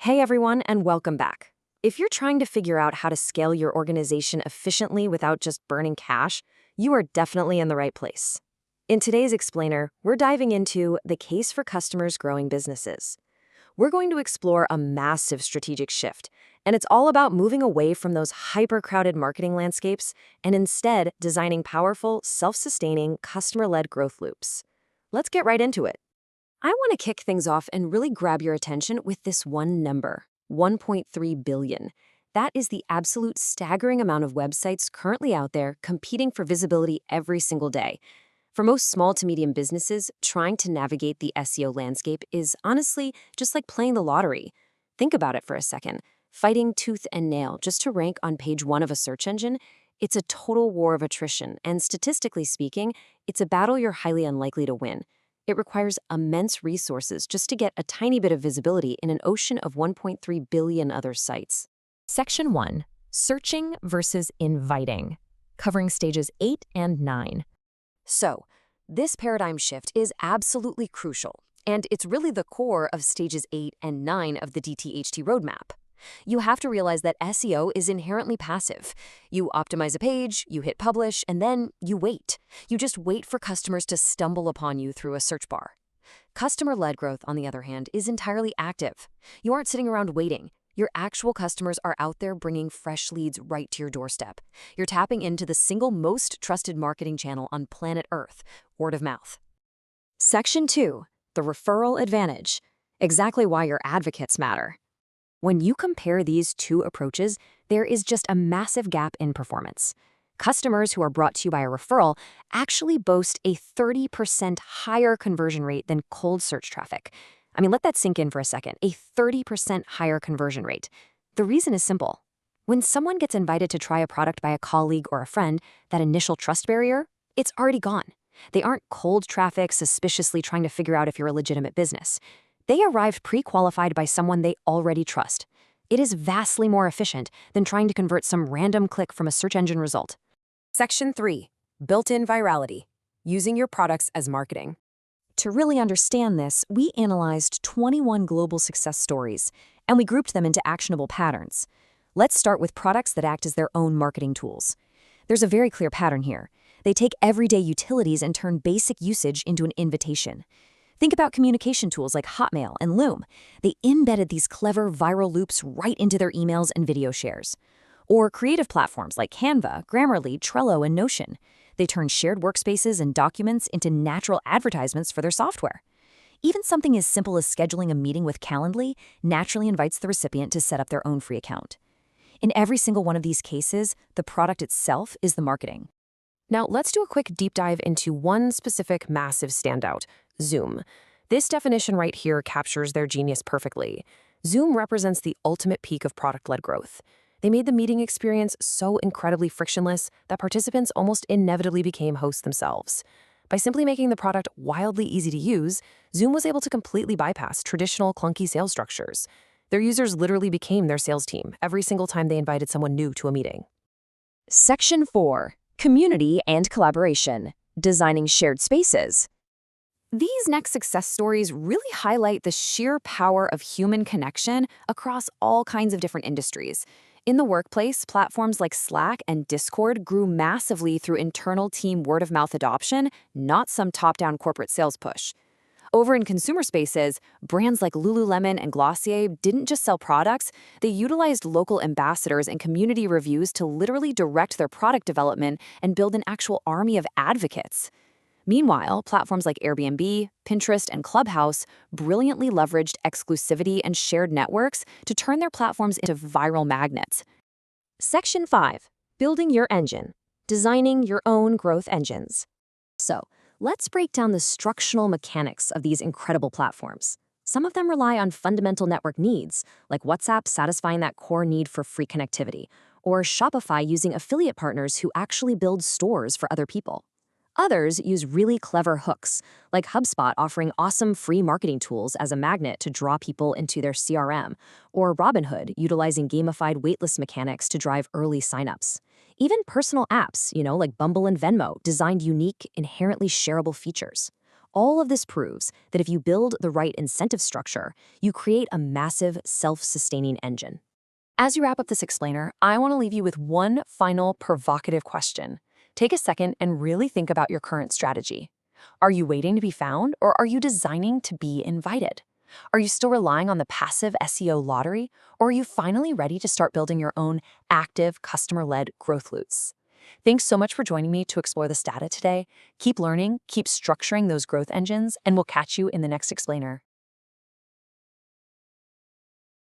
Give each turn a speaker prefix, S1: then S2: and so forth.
S1: Hey everyone, and welcome back. If you're trying to figure out how to scale your organization efficiently without just burning cash, you are definitely in the right place. In today's explainer, we're diving into the case for customers growing businesses. We're going to explore a massive strategic shift, and it's all about moving away from those hyper-crowded marketing landscapes and instead designing powerful, self-sustaining, customer-led growth loops. Let's get right into it. I want to kick things off and really grab your attention with this one number, 1.3 billion. That is the absolute staggering amount of websites currently out there competing for visibility every single day. For most small to medium businesses, trying to navigate the SEO landscape is honestly just like playing the lottery. Think about it for a second. Fighting tooth and nail just to rank on page one of a search engine, it's a total war of attrition, and statistically speaking, it's a battle you're highly unlikely to win. It requires immense resources just to get a tiny bit of visibility in an ocean of 1.3 billion other sites.
S2: Section 1. Searching versus inviting, covering stages 8 and 9.
S1: So, this paradigm shift is absolutely crucial, and it's really the core of stages 8 and 9 of the DTHT roadmap. You have to realize that SEO is inherently passive. You optimize a page, you hit publish, and then you wait. You just wait for customers to stumble upon you through a search bar. Customer-led growth, on the other hand, is entirely active. You aren't sitting around waiting. Your actual customers are out there bringing fresh leads right to your doorstep. You're tapping into the single most trusted marketing channel on planet Earth, word of mouth. Section 2. The referral advantage. Exactly why your advocates matter. When you compare these two approaches, there is just a massive gap in performance. Customers who are brought to you by a referral actually boast a 30% higher conversion rate than cold search traffic. I mean, let that sink in for a second. A 30% higher conversion rate. The reason is simple. When someone gets invited to try a product by a colleague or a friend, that initial trust barrier, it's already gone. They aren't cold traffic suspiciously trying to figure out if you're a legitimate business. They arrived pre-qualified by someone they already trust. It is vastly more efficient than trying to convert some random click from a search engine result. Section 3. Built-in virality. Using your products as marketing. To really understand this, we analyzed 21 global success stories, and we grouped them into actionable patterns. Let's start with products that act as their own marketing tools. There's a very clear pattern here. They take everyday utilities and turn basic usage into an invitation. Think about communication tools like Hotmail and Loom. They embedded these clever viral loops right into their emails and video shares. Or creative platforms like Canva, Grammarly, Trello, and Notion. They turn shared workspaces and documents into natural advertisements for their software. Even something as simple as scheduling a meeting with Calendly naturally invites the recipient to set up their own free account. In every single one of these cases, the product itself is the marketing. Now, let's do a quick deep dive into one specific massive standout, Zoom. This definition right here captures their genius perfectly. Zoom represents the ultimate peak of product-led growth. They made the meeting experience so incredibly frictionless that participants almost inevitably became hosts themselves. By simply making the product wildly easy to use, Zoom was able to completely bypass traditional clunky sales structures. Their users literally became their sales team every single time they invited someone new to a meeting. Section 4. Community and collaboration. Designing shared spaces. These next success stories really highlight the sheer power of human connection across all kinds of different industries. In the workplace, platforms like Slack and Discord grew massively through internal team word-of-mouth adoption, not some top-down corporate sales push. Over in consumer spaces, brands like Lululemon and Glossier didn't just sell products, they utilized local ambassadors and community reviews to literally direct their product development and build an actual army of advocates. Meanwhile, platforms like Airbnb, Pinterest, and Clubhouse brilliantly leveraged exclusivity and shared networks to turn their platforms into viral magnets. Section 5. Building your engine. Designing your own growth engines. So, let's break down the structural mechanics of these incredible platforms. Some of them rely on fundamental network needs, like WhatsApp satisfying that core need for free connectivity, or Shopify using affiliate partners who actually build stores for other people. Others use really clever hooks, like HubSpot offering awesome free marketing tools as a magnet to draw people into their CRM, or Robinhood utilizing gamified waitlist mechanics to drive early signups. Even personal apps, like Bumble and Venmo, designed unique, inherently shareable features. All of this proves that if you build the right incentive structure, you create a massive self-sustaining engine. As you wrap up this explainer, I want to leave you with one final provocative question. Take a second and really think about your current strategy. Are you waiting to be found, or are you designing to be invited? Are you still relying on the passive SEO lottery, or are you finally ready to start building your own active, customer-led growth loops? Thanks so much for joining me to explore this data today. Keep learning, keep structuring those growth engines, and we'll catch you in the next explainer.